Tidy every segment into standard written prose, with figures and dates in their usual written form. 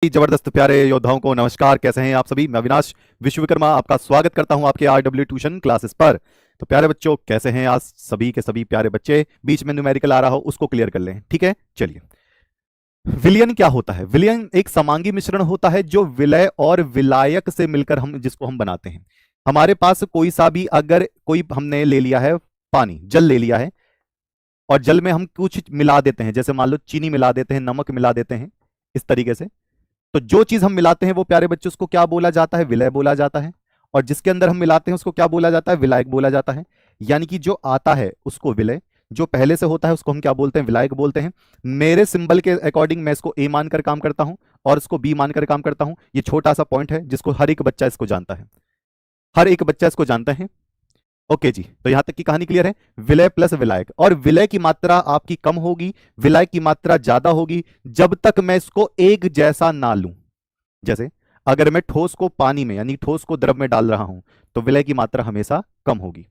जबरदस्त प्यारे योद्धाओं को नमस्कार। कैसे हैं आप सभी? मैं अविनाश विश्वविक्रमा आपका स्वागत करता हूं आपके RW ट्यूशन क्लासेस पर। तो प्यारे बच्चों, कैसे हैं आज सभी के सभी प्यारे बच्चे? बीच में न्यूमेरिकल आ रहा हो उसको क्लियर कर लें, ठीक है? चलिए, विलयन क्या होता है? विलयन एक समांगी मिश्रण होता है जो विलय और विलायक से मिलकर जिसको हम बनाते हैं। हमारे पास कोई सा भी अगर कोई हमने ले लिया है, पानी जल ले लिया है, और जल में हम कुछ मिला देते हैं, जैसे मान लो चीनी मिला देते हैं, नमक मिला देते हैं, इस तरीके से। तो जो चीज हम मिलाते हैं वो प्यारे बच्चों उसको क्या बोला जाता है? विलय बोला जाता है। और जिसके अंदर हम मिलाते हैं उसको क्या बोला जाता है? विलायक बोला जाता है। यानी कि जो आता है उसको विलय, जो पहले से होता है उसको हम क्या बोलते हैं? विलायक बोलते हैं। मेरे सिंबल के अकॉर्डिंग मैं इसको ए मानकर काम करता हूं और इसको बी मानकर काम करता हूं। ये छोटा सा पॉइंट है जिसको हर एक बच्चा इसको जानता है, हर एक बच्चा इसको जानता है। ओके जी, तो यहां तक की कहानी क्लियर है। विलय प्लस विलायक, और विलय की मात्रा आपकी कम होगी, विलायक की मात्रा ज्यादा होगी जब तक मैं इसको एक जैसा ना लूं। जैसे अगर मैं ठोस को पानी में यानी ठोस को द्रव में डाल रहा हूं तो विलय की मात्रा हमेशा कम होगी।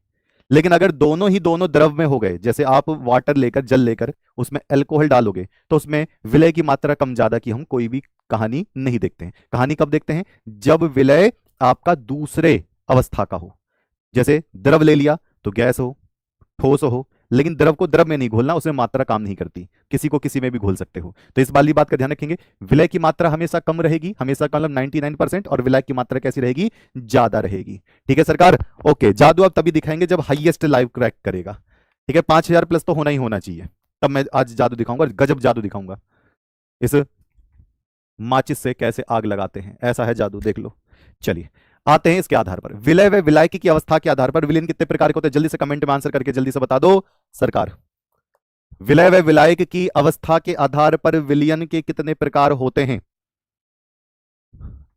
लेकिन अगर दोनों ही दोनों द्रव में हो गए, जैसे आप वाटर लेकर जल लेकर उसमें अल्कोहल डालोगे, तो उसमें विलय की मात्रा कम ज्यादा की हम कोई भी कहानी नहीं देखते हैं। कहानी कब देखते हैं? जब विलय आपका दूसरे अवस्था का हो। जैसे द्रव ले लिया तो गैस हो, ठोस हो, लेकिन द्रव को द्रव में नहीं घोलना, उसमें मात्रा काम नहीं करती। किसी को किसी में भी घोल सकते हो। तो इस वाली बात का ध्यान रखेंगे। विलय की मात्रा हमेशा कम रहेगी, हमेशा मतलब 99%, और विलय की मात्रा कैसी रहेगी? ज्यादा रहेगी। ठीक है सरकार? ओके, जादू अब तभी दिखाएंगे जब हाईएस्ट लाइव क्रैक करेगा। ठीक है, 5000 प्लस तो होना ही होना चाहिए, तब मैं आज जादू दिखाऊंगा, गजब जादू दिखाऊंगा। इस माचिस से कैसे आग लगाते हैं, ऐसा है जादू, देख लो। चलिए आते हैं इसके आधार पर। विलय व विलायकी की अवस्था के आधार पर विलयन कितने प्रकार के होते हैं? जल्दी से कमेंट में आंसर करके जल्दी से बता दो सरकार। विलय व विलायक की अवस्था के आधार पर विलयन के कितने प्रकार होते हैं?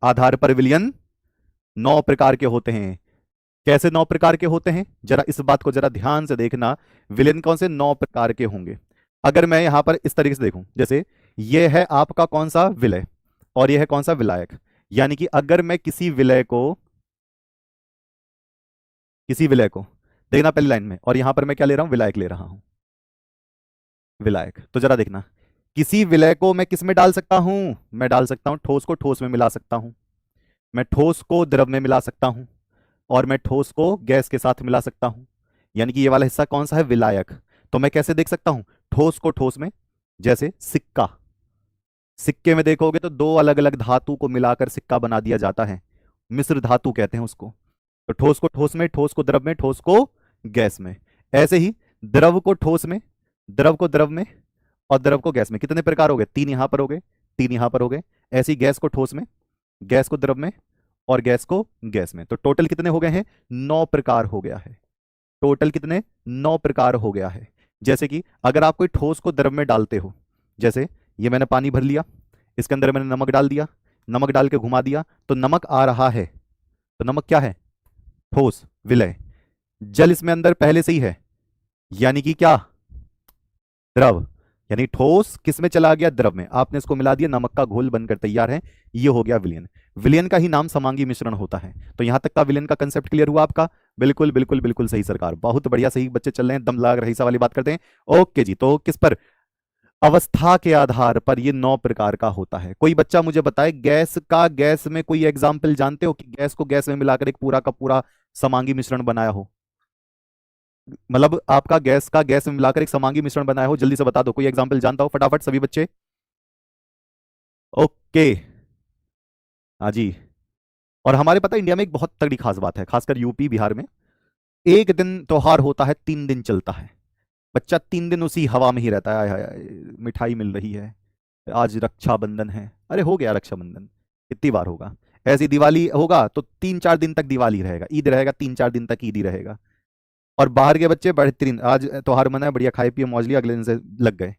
आधार पर विलयन 9 प्रकार के होते हैं। कैसे 9 प्रकार के होते हैं? जरा इस बात को जरा ध्यान से देखना। विलयन कौन से 9 प्रकार के होंगे? अगर मैं यहां पर इस तरीके से देखूं, जैसे यह है आपका कौन सा? विलय, और यह है कौन सा? विलायक। यानी कि अगर मैं किसी विलय को देखना पहली लाइन में, और यहां पर मैं क्या ले रहा हूं? विलायक ले रहा हूं, विलायक। तो जरा देखना, किसी विलय को मैं किस में डाल सकता हूं? मैं डाल सकता हूं ठोस को ठोस में मिला सकता हूं, मैं ठोस को द्रव में मिला सकता हूं, और मैं ठोस को गैस के साथ मिला सकता हूं। यानी कि ये वाला हिस्सा कौन सा है? विलायक। तो मैं कैसे देख सकता हूं? ठोस को ठोस में, जैसे सिक्का, सिक्के में देखोगे तो 2 अलग अलग धातु को मिलाकर सिक्का बना दिया जाता है, मिश्र धातु कहते हैं उसको। तो ठोस को ठोस में, ठोस को द्रव में, ठोस को गैस में। ऐसे ही द्रव को ठोस में, द्रव को द्रव में, और द्रव को गैस में। कितने प्रकार हो गए? 3 यहां पर हो गए, 3 यहां पर हो गए। ऐसे ही गैस को ठोस में, गैस को द्रव में, और गैस को गैस में। तो टोटल कितने हो गए हैं? 9 प्रकार हो गया है। टोटल कितने? 9 प्रकार हो गया है। जैसे कि अगर आप कोई ठोस को द्रव में डालते हो, जैसे ये मैंने पानी भर लिया, इसके अंदर मैंने नमक डाल दिया, नमक डाल के घुमा दिया, तो नमक आ रहा है। तो नमक क्या है? ठोस, विलय। जल इसमें अंदर पहले से ही है, यानी कि क्या? द्रव। यानी ठोस किस में चला गया? द्रव में। आपने इसको मिला दिया, नमक का घोल बनकर तैयार है। ये हो गया विलयन। विलयन का ही नाम समांगी मिश्रण होता है। तो यहां तक का विलयन का कंसेप्ट क्लियर हुआ आपका? बिल्कुल बिल्कुल बिल्कुल सही सरकार, बहुत बढ़िया, सही बच्चे चल रहे हैं, दम लगा रही सा वाली बात करते हैं। ओके जी, तो किस पर? अवस्था के आधार पर ये 9 प्रकार का होता है। कोई बच्चा मुझे बताए गैस का, गैस में कोई एग्जाम्पल जानते हो कि गैस को गैस में मिलाकर एक पूरा का पूरा समांगी मिश्रण बनाया हो? मतलब आपका गैस का गैस में मिलाकर एक समांगी मिश्रण बनाया हो, जल्दी से बता दो, कोई एग्जाम्पल जानता हो फटाफट सभी बच्चे। ओके, हाँ जी। और हमारे पता है इंडिया में एक बहुत तगड़ी खास बात है, खासकर यूपी बिहार में, एक दिन त्योहार होता है, 3 दिन चलता है। बच्चा 3 दिन उसी हवा में ही रहता है। आय हाय हाय, मिठाई मिल रही है, आज रक्षाबंधन है, अरे हो गया रक्षाबंधन, कितनी बार होगा? ऐसी दिवाली होगा तो 3-4 दिन तक दिवाली रहेगा, ईद रहेगा 3-4 दिन तक ईद ही रहेगा। और बाहर के बच्चे बेहतरीन, आज त्योहार मनाए, बढ़िया खाए पिए मौज लिया, अगले दिन से लग गए।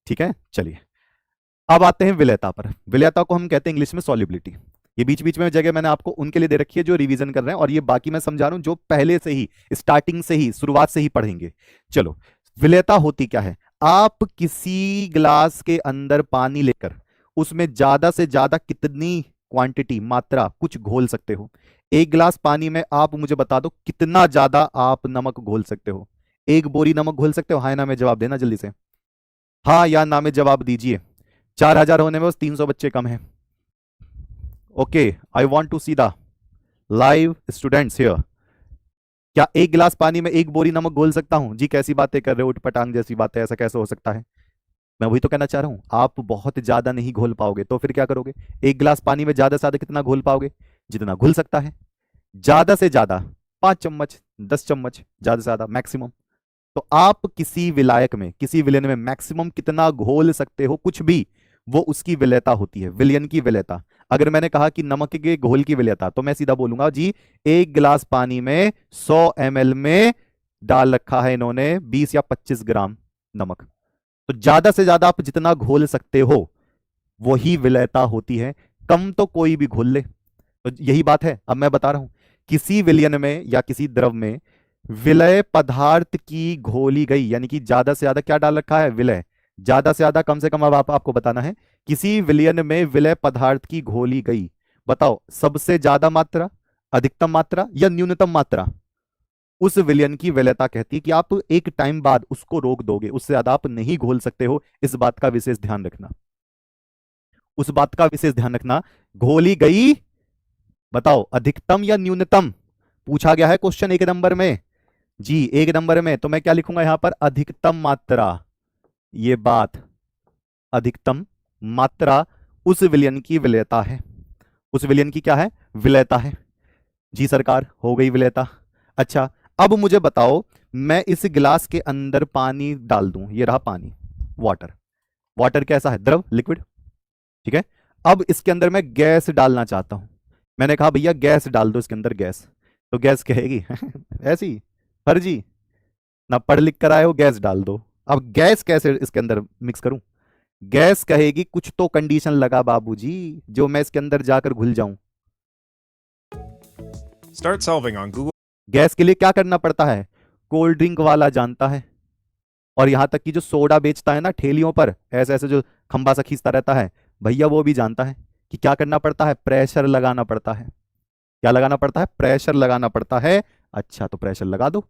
ठीक है, चलिए अब आते हैं विलयता पर। विलयता को हम कहते हैं इंग्लिश में सॉल्युबिलिटी। ये बीच बीच में जगह मैंने आपको उनके लिए दे रखी है जो रिवीजन कर रहे हैं, और ये बाकी मैं समझा रहा हूं जो पहले से ही स्टार्टिंग से ही शुरुआत से ही पढ़ेंगे। चलो, विलयता होती क्या है? आप किसी ग्लास के अंदर पानी लेकर उसमें ज्यादा से ज्यादा कितनी क्वांटिटी, मात्रा कुछ घोल सकते हो। एक गिलास पानी में आप मुझे बता दो कितना ज्यादा आप नमक घोल सकते हो? एक बोरी नमक घोल सकते हो? हाँ या ना में जवाब देना जल्दी से, हाँ या ना में जवाब दीजिए। 4000 होने में बस 300 बच्चे कम हैं। Okay, I want to see the live students here. क्या एक गिलास पानी में एक बोरी नमक घोल सकता हूं? जी कैसी बातें कर रहे हो, उठपटांग जैसी बातें, ऐसा कैसे हो सकता है? मैं वही तो कहना चाह रहा हूं, आप बहुत ज्यादा नहीं घोल पाओगे तो फिर क्या करोगे? एक गिलास पानी में ज्यादा से ज्यादा कितना घोल पाओगे? जितना घुल सकता है। ज्यादा से ज्यादा 5 चम्मच, 10 चम्मच, ज्यादा से ज्यादा मैक्सिमम। तो आप किसी विलायक में, किसी विलयन में मैक्सिमम कितना घोल सकते हो, कुछ भी, वो उसकी विलेयता होती है, विलयन की विलेयता। अगर मैंने कहा कि नमक के घोल की विलेयता, तो मैं सीधा बोलूंगा जी एक गिलास पानी में 100 ml में डाल रखा है इन्होंने 20 या 25 ग्राम नमक। तो ज्यादा से ज्यादा आप जितना घोल सकते हो वही विलेयता होती है। कम तो कोई भी घोल ले। तो यही बात है, अब मैं बता रहा हूं, किसी विलयन में या किसी द्रव में विलय पदार्थ की घोली गई, यानी कि ज्यादा से ज्यादा क्या डाल रखा है? विलय। ज्यादा से ज्यादा, कम से कम, अब आपको बताना है किसी विलयन में विलय पदार्थ की घोली गई। बताओ सबसे ज्यादा मात्रा, अधिकतम मात्रा या न्यूनतम मात्रा? उस विलयन की विलयता कहती है कि आप एक टाइम बाद उसको रोक दोगे, उससे ज्यादा आप नहीं घोल सकते हो। इस बात का विशेष ध्यान रखना, उस बात का विशेष ध्यान रखना। घोली गई, बताओ अधिकतम या न्यूनतम? पूछा गया है क्वेश्चन 1 नंबर में। जी 1 नंबर में, तो मैं क्या लिखूंगा यहां पर? अधिकतम मात्रा। ये बात, अधिकतम मात्रा उस विलयन की विलयता है। उस विलयन की क्या है? विलयता है। जी सरकार, हो गई विलयता। अच्छा, अब मुझे बताओ, मैं इस गिलास के अंदर पानी डाल दूं, ये रहा पानी, वाटर। वाटर कैसा है? द्रव, लिक्विड। ठीक है। अब इसके अंदर मैं गैस डालना चाहता हूं। मैंने कहा भैया गैस डाल दो इसके अंदर, गैस। तो गैस कहेगी ऐसी फर्जी, ना पढ़ लिख कर आए हो, गैस डाल दो। अब गैस कैसे इसके अंदर मिक्स करूं? गैस कहेगी कुछ तो कंडीशन लगा बाबूजी, जो मैं इसके अंदर जाकर घुल जाऊं। Start solving on Google. Gas के लिए क्या करना पड़ता है? कोल्ड ड्रिंक वाला जानता है, और यहां तक कि जो सोडा बेचता है ना ठेलियों पर, ऐसे ऐसे जो खंबा सा खींचता रहता है, भैया वो भी जानता है कि क्या करना पड़ता है? प्रेशर लगाना पड़ता है। क्या लगाना पड़ता है? प्रेशर लगाना पड़ता है। अच्छा, तो प्रेशर लगा दो।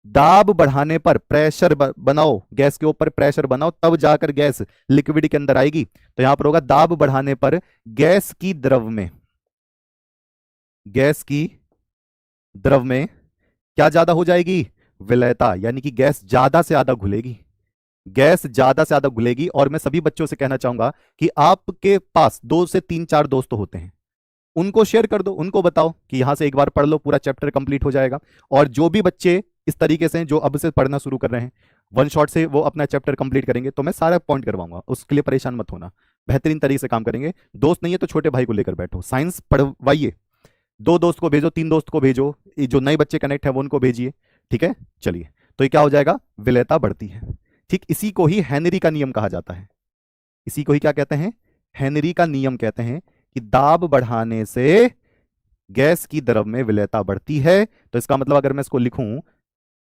दाब बढ़ाने पर प्रेशर बनाओ, गैस के ऊपर प्रेशर बनाओ, तब जाकर गैस लिक्विड के अंदर आएगी। तो यहां पर होगा दाब बढ़ाने पर गैस की द्रव में, गैस की द्रव में क्या ज्यादा हो जाएगी? विलयता, यानी कि गैस ज्यादा से ज्यादा घुलेगी। गैस ज्यादा से ज्यादा घुलेगी। और मैं सभी बच्चों से कहना चाहूंगा कि आपके पास 2 से 3 4 दोस्त होते हैं, उनको शेयर कर दो, उनको बताओ कि यहां से एक बार पढ़ लो, पूरा चैप्टर कंप्लीट हो जाएगा। और जो भी बच्चे इस तरीके से जो अब से पढ़ना शुरू कर रहे हैं, वन शॉट से वो अपना चैप्टर कंप्लीट करेंगे, तो मैं सारा पॉइंट करवाऊंगा, उसके लिए परेशान मत होना, बेहतरीन तरीके से काम करेंगे। दोस्त नहीं है तो छोटे भाई को लेकर बैठो, साइंस पढ़वाइए। 2 दोस्त को भेजो, 3 दोस्त को भेजो, ये जो नए बच्चे कनेक्ट है वो उनको भेजिए। ठीक है, चलिए। तो ये क्या हो जाएगा? विलयता बढ़ती है। ठीक इसी को ही हेनरी का नियम कहा जाता है। इसी को ही क्या कहते हैं? हेनरी का नियम कहते हैं कि दाब बढ़ाने से गैस की द्रव में विलयता बढ़ती है। तो इसका मतलब अगर मैं इसको लिखूं,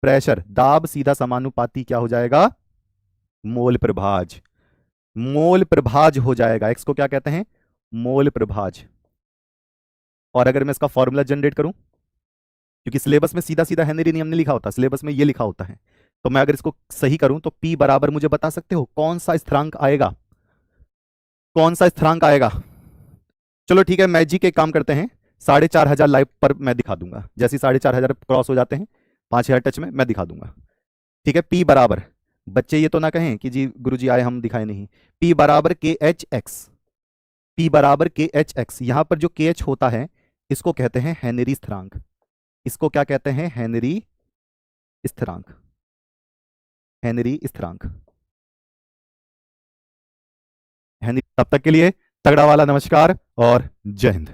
प्रेशर, दाब सीधा समानुपाती क्या हो जाएगा? मोल प्रभाज। मोल प्रभाज हो जाएगा। एक्स को क्या कहते हैं? मोल प्रभाज। और अगर मैं इसका फॉर्मूला जनरेट करूं, क्योंकि सिलेबस में सीधा सीधा हेनरी नियम नहीं लिखा होता, सिलेबस में ये लिखा होता है, तो मैं अगर इसको सही करूं तो P बराबर, मुझे बता सकते हो कौन सा स्थिरांक आएगा? कौन सा स्थिरांक आएगा? चलो ठीक है, मैजिक एक काम करते हैं, 4,500 लाइव पर मैं दिखा दूंगा। जैसे 4,500 क्रॉस हो जाते हैं 5,000 टच में, मैं दिखा दूंगा। ठीक है, P बराबर, बच्चे ये तो ना कहें कि जी गुरुजी आए हम दिखाए नहीं। P बराबर KH(x). P बराबर KH(x). यहां पर जो KH होता है इसको कहते हैं हेनरी स्थिरांक। इसको क्या कहते हैं? हेनरी स्थिरांक। हेनरी स्थिरांक। हेनरी। तब तक के लिए तगड़ा वाला नमस्कार और जय हिंद।